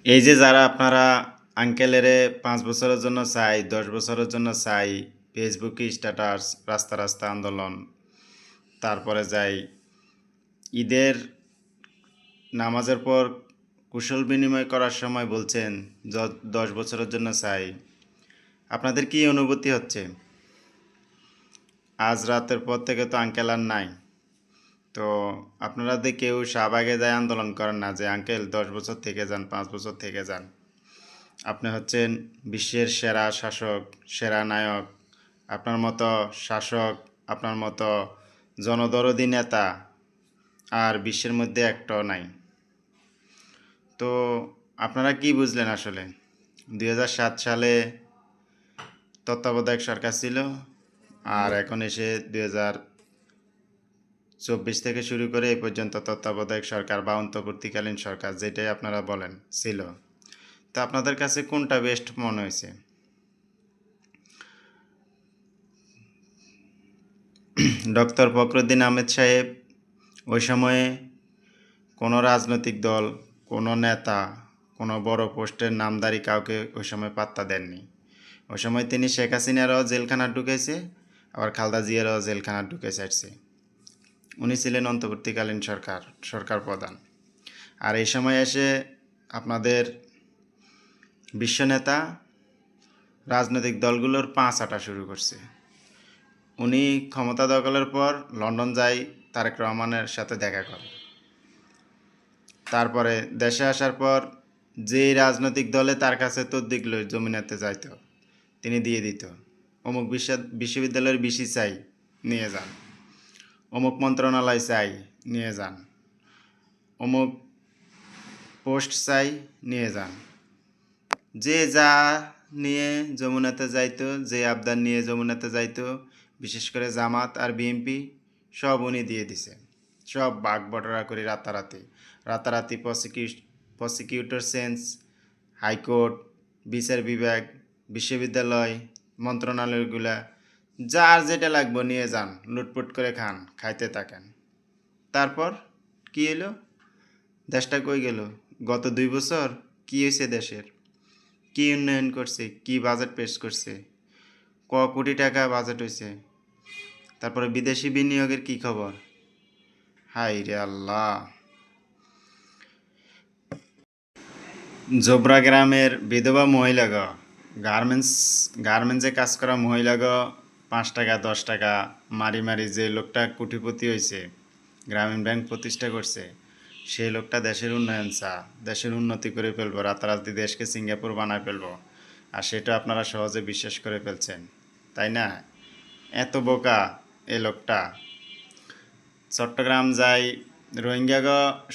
এই যে যারা আপনারা আঙ্কেলেরে ৫ বছরের জন্য চাই, ১০ বছরের জন্য চাই, ফেসবুকে স্ট্যাটাস, রাস্তা, রাস্তা আন্দোলন, তারপরে যাই ঈদের নামাজের পর কুশল বিনিময় করার সময় বলছেন ১০ বছরের জন্য চাই। আপনাদের কি অনুভূতি হচ্ছে? আজ রাতের পর থেকে তো আঙ্কেল আর নাই। তো আপনারা যে কেউ শাহবাগে যায় আন্দোলন করেন না যে আঙ্কেল ১০ বছর থেকে যান, ৫ বছর থেকে যান। আপনি হচ্ছেন বিশ্বের সেরা শাসক, সেরা নায়ক। আপনার মতো শাসক, আপনার মতো জনদরদি নেতা আর বিশ্বের মধ্যে একটাও নাই। তো আপনারা কি বুঝলেন আসলে? ২০০৭ সালে তত্ত্বাবধায়ক সরকার ছিল, আর এখন এসে ২০২৪ থেকে শুরু করে এই পর্যন্ত তত্ত্বাবধায়ক সরকার বা অন্তর্বর্তীকালীন সরকার যেটাই আপনারা বলেন ছিল। তো আপনাদের কাছে কোনটা বেস্ট মনে হয়েছে? ডক্টর ফখরুদ্দীন আহমেদ সাহেব ওই সময়ে কোনো রাজনৈতিক দল, কোনো নেতা, কোনো বড় পোস্টের নামধারী কাউকে ওই সময় পাত্তা দেননি। ওই সময় তিনি শেখ হাসিনারও জেলখানা ঢুকেছে, আবার খালেদা জিয়ারও জেলখানা ঢুকে ছাড়ছে। উনি ছিলেন অন্তর্বর্তীকালীন সরকার প্রধান। আর এই সময় এসে আপনাদের বিশ্বনেতা রাজনৈতিক দলগুলোর পা চাটা শুরু করছে। উনি ক্ষমতা দখলের পর লন্ডন যায় তারেক রহমানের সাথে দেখা করে। তারপরে দেশে আসার পর যেই রাজনৈতিক দলে তার কাছে তদ্দিক জমিনাতে যাইত তিনি দিয়ে দিত। অমুক বিশ্ববিদ্যালয়ের বিসি চাই, নিয়ে যান। অমুক মন্ত্রণালয় চাই, নিয়ে যান। অমুক পোস্ট চাই, নিয়ে যান। যে যা নিয়ে যমুনাতে যাইতো, যে আবদার নিয়ে যমুনাতে যাইতো, বিশেষ করে জামাত আর বিএনপি সব উনি দিয়ে দিছে। সব বাঘ বটরা করে রাতারাতি রাতারাতি প্রসিকিউটর চেঞ্জ, হাইকোর্ট, বিচার বিভাগ, বিশ্ববিদ্যালয়, মন্ত্রণালয়গুলা যার যেটা লাগবে নিয়ে যান, লুটপুট করে খান, খাইতে থাকেন। তারপর কি এলো? দেশটা কই গেল? গত ২ বছর কি হয়েছে দেশের? কি উন্নয়ন করছে? কি বাজেট পেশ করছে? কোটি টাকা বাজেট হয়েছে? তারপরে বিদেশি বিনিয়োগের কি খবর? হাই রে আল্লাহ! জোবরা গ্রামের বিধবা মহিলাগ, গার্মেন্টসে কাজ করা মহিলাগ ৫ টাকা ১০ টাকা মারি মারি যে লোকটা কোটিপতি হয়েছে, গ্রামীণ ব্যাংক প্রতিষ্ঠা করছে, সেই লোকটা দেশের উন্নয়ন দেশের উন্নতি করে ফেলবো, রাতারাতি দেশকে সিঙ্গাপুর বানায় ফেলবো, আর সেটা আপনারা সহজে বিশ্বাস করে ফেলছেন, তাই না? এত বোকা এ লোকটা। চট্টগ্রাম যায়, রোহিঙ্গাগ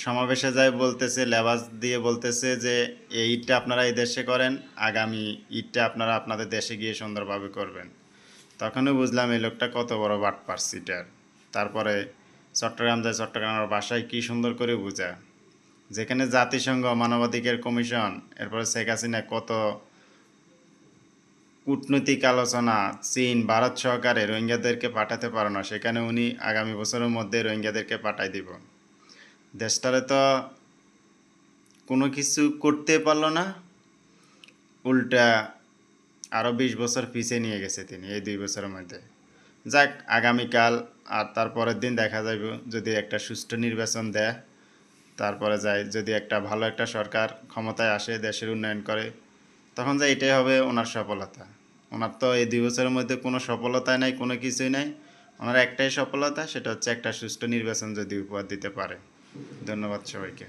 সমাবেশে যায়, বলতেছে লেবাস দিয়ে বলতেছে যে এই ঈদটা আপনারা এই দেশে করেন, আগামী ঈদটা আপনারা আপনাদের দেশে গিয়ে সুন্দরভাবে করবেন। তখনই বুঝলাম এই লোকটা কত বড় বাটপার সিটার। তারপরে চট্টগ্রাম যায়, চট্টগ্রামের ভাষায় কী সুন্দর করে বোঝা, যেখানে জাতিসংঘ, মানবাধিকার কমিশন, এরপরে শেখ হাসিনা কত কূটনৈতিক আলোচনা, চীন, ভারত সহকারে রোহিঙ্গাদেরকে পাঠাতে পারে না, সেখানে উনি আগামী বছরের মধ্যে রোহিঙ্গাদেরকে পাঠাই দিব। দেশটারে তো কোনো কিছু করতে পারলো না, উল্টা আরও ২০ বছর পিছিয়ে নিয়ে গেছে তিনি এই ২ বছরের মধ্যে। যাক, আগামীকাল আর তারপরের দিন দেখা যাবে, যদি একটা সুষ্ঠু নির্বাচন দেয়, তারপরে যায় যদি একটা ভালো একটা সরকার ক্ষমতায় আসে, দেশের উন্নয়ন করে, তখন যা এটাই হবে ওনার সফলতা। ওনার তো এই ২ বছরের মধ্যে কোনো সফলতাই নাই, কোনো কিছুই নাই। ওনার একটাই সফলতা, সেটা হচ্ছে একটা সুষ্ঠু নির্বাচন যদি উপহার দিতে পারে। ধন্যবাদ সবাইকে।